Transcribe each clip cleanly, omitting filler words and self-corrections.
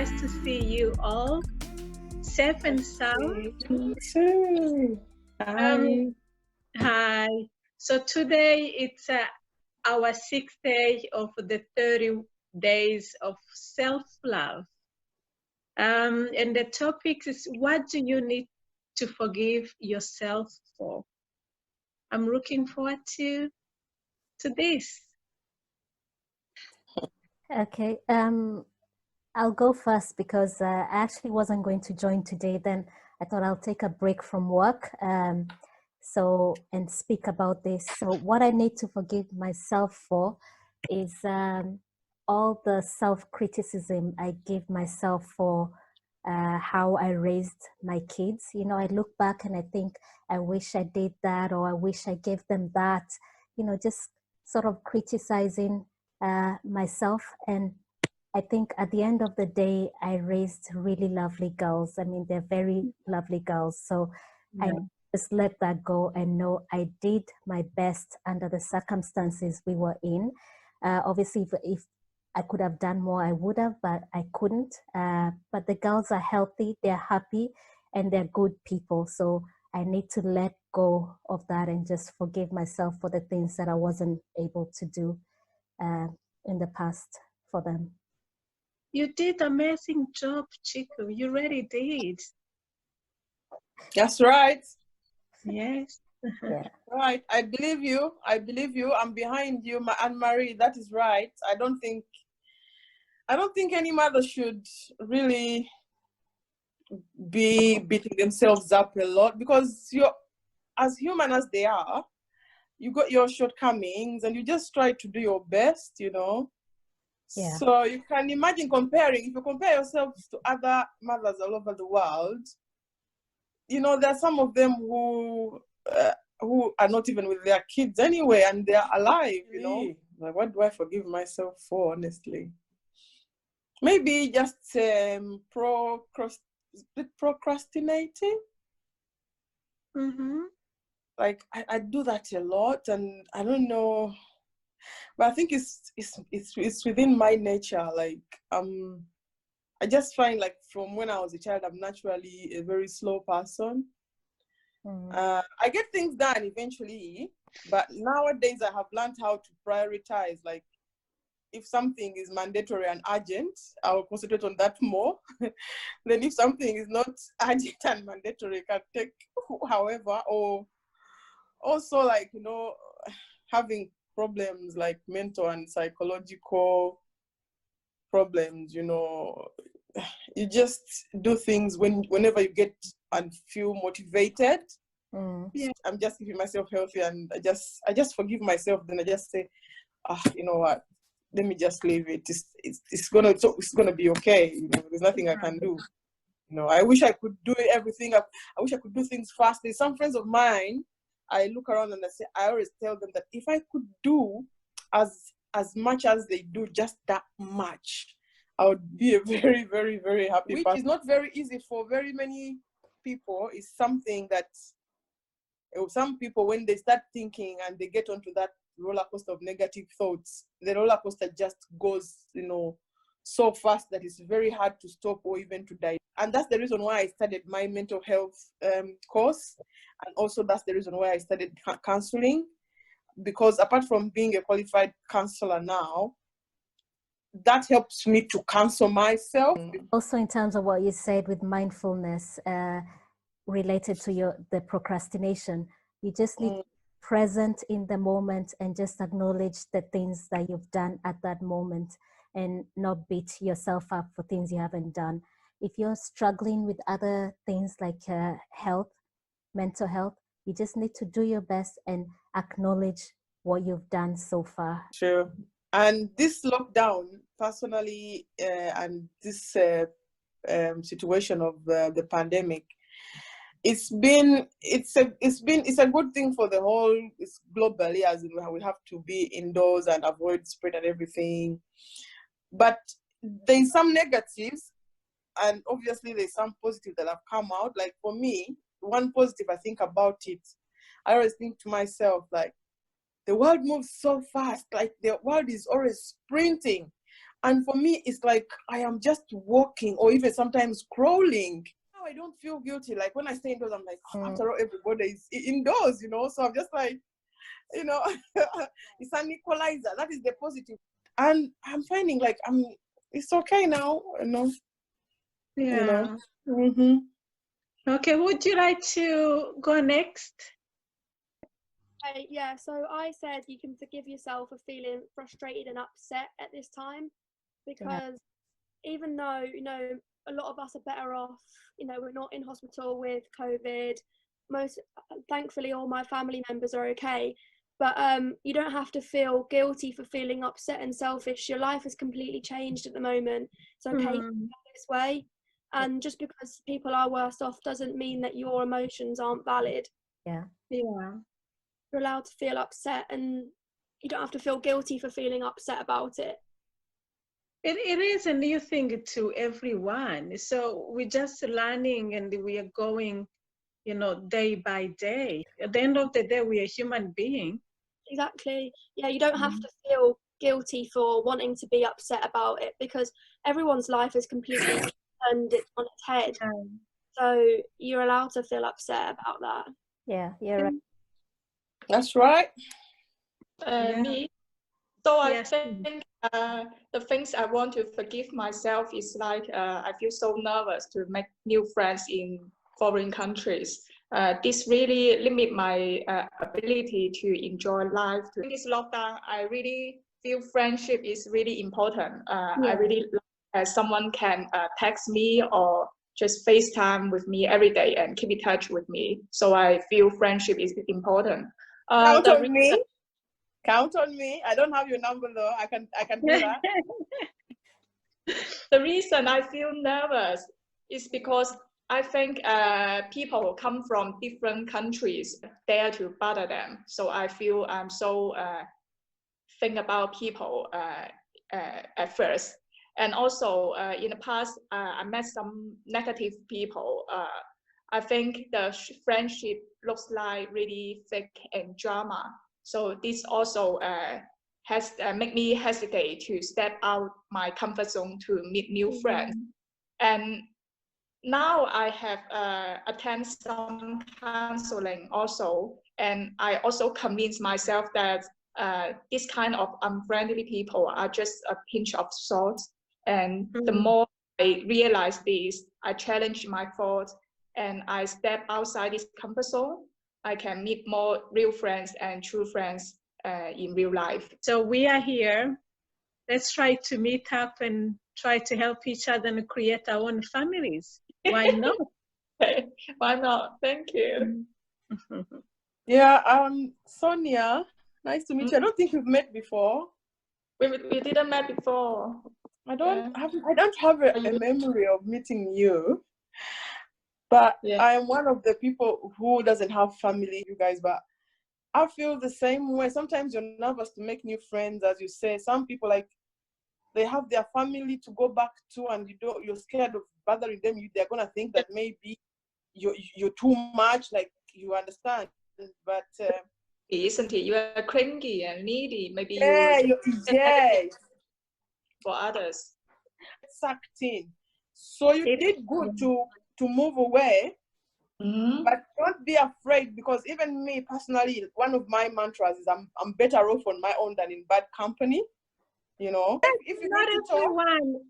Nice to see you all, safe and sound. Hi. Hi. So today it's our 6th day of the 30 days of self-love. And the topic is, what do you need to forgive yourself for? I'm looking forward to this. Okay, I'll go first because I actually wasn't going to join today. Then I thought I'll take a break from work and speak about this. So what I need to forgive myself for is all the self-criticism I give myself for how I raised my kids. You know, I look back and I think, I wish I did that, or I wish I gave them that, you know, just sort of criticizing myself. And I think at the end of the day, I raised really lovely girls. I mean, they're very lovely girls. So I just let that go and know I did my best under the circumstances we were in. Obviously, if I could have done more, I would have, but I couldn't. But the girls are healthy, they're happy, and they're good people. So I need to let go of that and just forgive myself for the things that I wasn't able to do in the past for them. You did an amazing job, Chico. You really did. That's right. Yes. Yeah. Right. I believe you. I'm behind you, Anne-Marie. That is right. I don't think any mother should really be beating themselves up a lot, because you're, as human as they are, you got your shortcomings and you just try to do your best, you know. Yeah. So you can imagine if you compare yourself to other mothers all over the world, you know, there are some of them who are not even with their kids anyway, and they're alive, you know. Like, what do I forgive myself for, honestly? Maybe just procrastinating. Mm-hmm. Like, I do that a lot, and I don't know, but I think it's within my nature. Like, I just find, like, from when I was a child, I'm naturally a very slow person. I get things done eventually, but nowadays I have learned how to prioritize. Like, if something is mandatory and urgent, I'll concentrate on that more. Then if something is not urgent and mandatory, it can take however. Or also, like, you know, having problems like mental and psychological problems, you know, you just do things whenever you get and feel motivated. Yeah, I'm just keeping myself healthy, and I just forgive myself. Then I just say, you know what, let me just leave it. It's gonna be okay. You know, there's nothing I can do. You know, I wish I could do everything. I wish I could do things fast. There's some friends of mine, I look around and I always tell them that if I could do as much as they do, just that much, I would be a very, very, very happy person. Which is not very easy for very many people. It's something that some people, when they start thinking and they get onto that roller coaster of negative thoughts, the roller coaster just goes, you know, so fast that it's very hard to stop or even to die. And that's the reason why I started my mental health course. And also that's the reason why I started counseling, because apart from being a qualified counselor now, that helps me to counsel myself. Also, in terms of what you said with mindfulness, related to the procrastination, you just need to be present in the moment and just acknowledge the things that you've done at that moment, and not beat yourself up for things you haven't done. If you're struggling with other things like mental health, you just need to do your best and acknowledge what you've done so far. Sure. And this lockdown, personally, and this situation of the pandemic, it's a good thing for the whole. It's globally, as in we have to be indoors and avoid spread and everything. But there's some negatives, and obviously there's some positive that have come out. Like, for me, one positive I think about it, I always think to myself, like, the world moves so fast. Like, the world is always sprinting. And for me, it's like I am just walking or even sometimes crawling. Now I don't feel guilty. Like when I stay indoors, I'm like, after all, everybody is indoors, So I'm just like, it's an equalizer. That is the positive. And I'm finding like it's okay now, Yeah. Mm-hmm. Okay, would you like to go next? Yeah, so I said you can forgive yourself for feeling frustrated and upset at this time, because even though, a lot of us are better off, we're not in hospital with COVID, thankfully all my family members are okay, but you don't have to feel guilty for feeling upset and selfish. Your life has completely changed at the moment. It's okay to feel this way, and just because people are worse off doesn't mean that your emotions aren't valid. Yeah. You're allowed to feel upset, and you don't have to feel guilty for feeling upset about it. It is a new thing to everyone. So we're just learning and we are going, day by day. At the end of the day, we are human beings. Exactly. Yeah, you don't have to feel guilty for wanting to be upset about it, because everyone's life is completely turned it on its head. So you're allowed to feel upset about that. Yeah, you're right. That's right. Me. So I Yes. think the things I want to forgive myself is like I feel so nervous to make new friends in foreign countries. This really limit my ability to enjoy life. In this lockdown, I really feel friendship is really important. I really like someone can text me or just FaceTime with me every day and keep in touch with me. So I feel friendship is important. Count on me. Count on me. I don't have your number though. I can do that. The reason I feel nervous is because I think people come from different countries dare to bother them. So I feel I'm so think about people at first. And also in the past, I met some negative people. I think the friendship looks like really fake and drama. So this also has make me hesitate to step out my comfort zone to meet new friends. And now I have attended some counseling also, and I also convince myself that this kind of unfriendly people are just a pinch of salt. And the more I realize this, I challenge my thoughts and I step outside this comfort zone, I can meet more real friends and true friends in real life. So we are here. Let's try to meet up and try to help each other and create our own families. Why not? Why not? Thank you. Yeah, Sonia, nice to meet you. I don't think we've met before. We didn't met before. I don't have a memory of meeting you, but I am one of the people who doesn't have family, you guys, but I feel the same way. Sometimes you're nervous to make new friends, as you say. Some people, like, they have their family to go back to, and you're scared of bothering them. They're gonna think that maybe you're too much, like, you understand. But isn't it? You are clingy and needy. Maybe yes, for others. Sucked in. So you did good to move away. But don't be afraid, because even me personally, one of my mantras is I'm better off on my own than in bad company. If you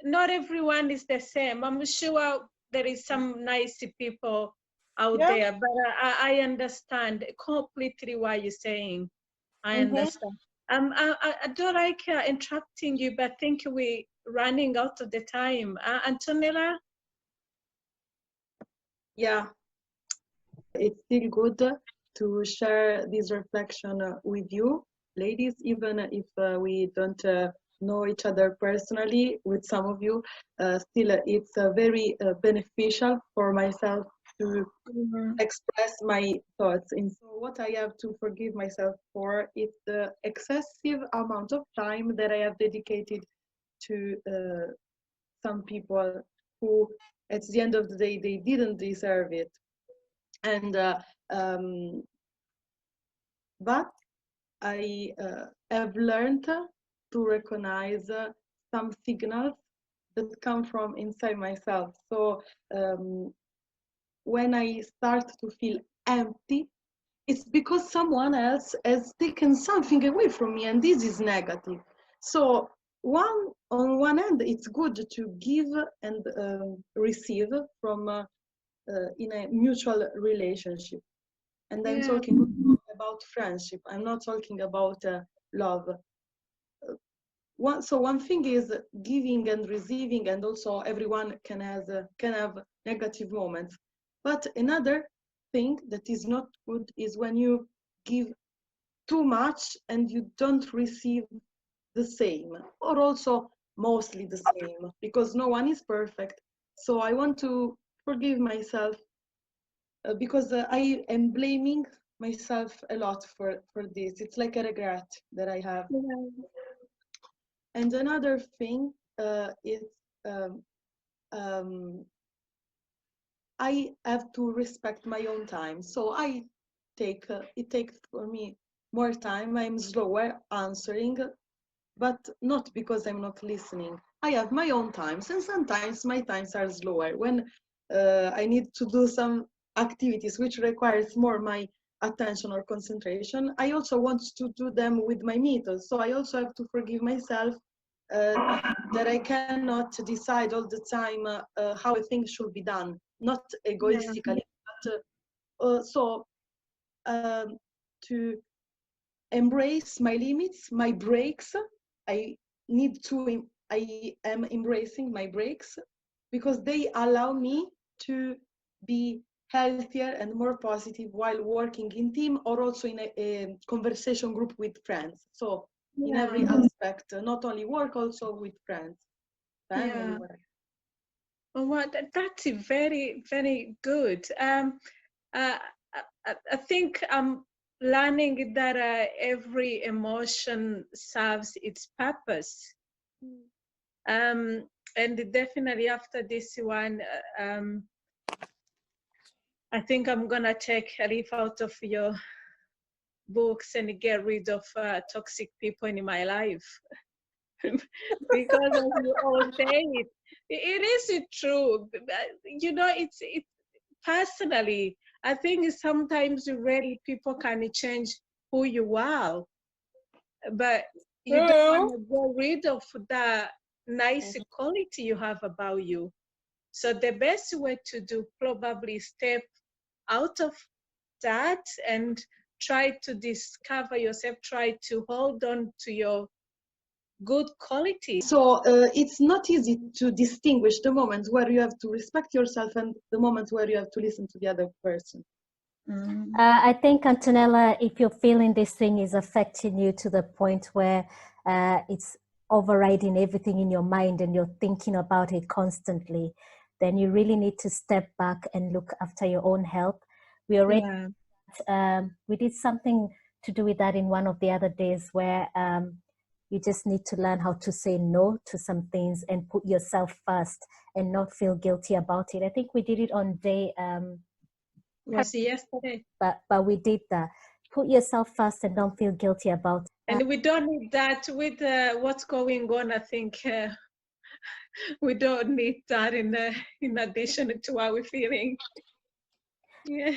not everyone is the same. I'm sure there is some nice people out there, but I understand completely what you're saying. I understand. I don't like interrupting you, but I think we're running out of the time. Antonella? Yeah, it's still good to share this reflection with you, ladies, even if we don't know each other personally. With some of you, still it's very beneficial for myself to express my thoughts. And so what I have to forgive myself for is the excessive amount of time that I have dedicated to some people who, at the end of the day, they didn't deserve it. And but I have learned to recognize some signals that come from inside myself. So when I start to feel empty, it's because someone else has taken something away from me, and this is negative. So on one end, it's good to give and receive from in a mutual relationship. And I'm talking about friendship. I'm not talking about love. One thing is giving and receiving, and also everyone can have negative moments. But another thing that is not good is when you give too much and you don't receive the same, or also mostly the same, because no one is perfect. So I want to forgive myself because I am blaming myself a lot for this. It's like a regret that I have. And another thing is I have to respect my own time. So it takes for me more time. I'm slower answering, but not because I'm not listening. I have my own times, and sometimes my times are slower when I need to do some activities which requires more my attention or concentration. I also want to do them with my methods, so I also have to forgive myself that I cannot decide all the time how a thing should be done, not egoistically, but to embrace my limits, my breaks. I am embracing my breaks because they allow me to be healthier and more positive while working in team, or also in a conversation group with friends. So in every aspect, not only work, also with friends, family, whatever. Well, that's very, very good. I think I'm learning that every emotion serves its purpose. And definitely after this one, I think I'm gonna take a leaf out of your books and get rid of toxic people in my life. Because as you all say, it is true. You know, it's personally, I think sometimes really people can change who you are, but you don't want to get rid of the nice quality you have about you. So the best way to do probably step out of that and try to discover yourself, try to hold on to your good quality. So it's not easy to distinguish the moment where you have to respect yourself and the moment where you have to listen to the other person. I think, Antonella, if you're feeling this thing is affecting you to the point where it's overriding everything in your mind and you're thinking about it constantly, then you really need to step back and look after your own health. We already we did something to do with that in one of the other days where you just need to learn how to say no to some things and put yourself first and not feel guilty about it. I think we did it on day was yesterday. But we did that. Put yourself first and don't feel guilty about it. And we don't need that with what's going on. I think we don't need that in addition to how we're feeling. Yeah.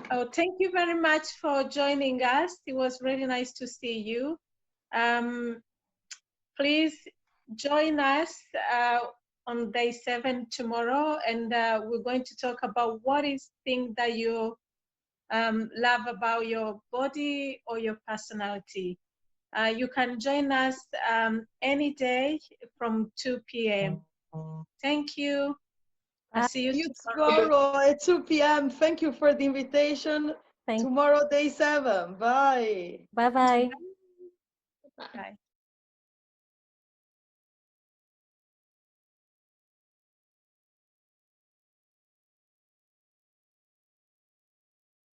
Oh, thank you very much for joining us. It was really nice to see you. Please join us on day 7 tomorrow, and we're going to talk about what is thing that you love about your body or your personality. You can join us any day from 2 p.m. Thank you. I'll see you tomorrow at 2 p.m. Thank you for the invitation. Tomorrow, day 7. Bye. Bye-bye. Bye.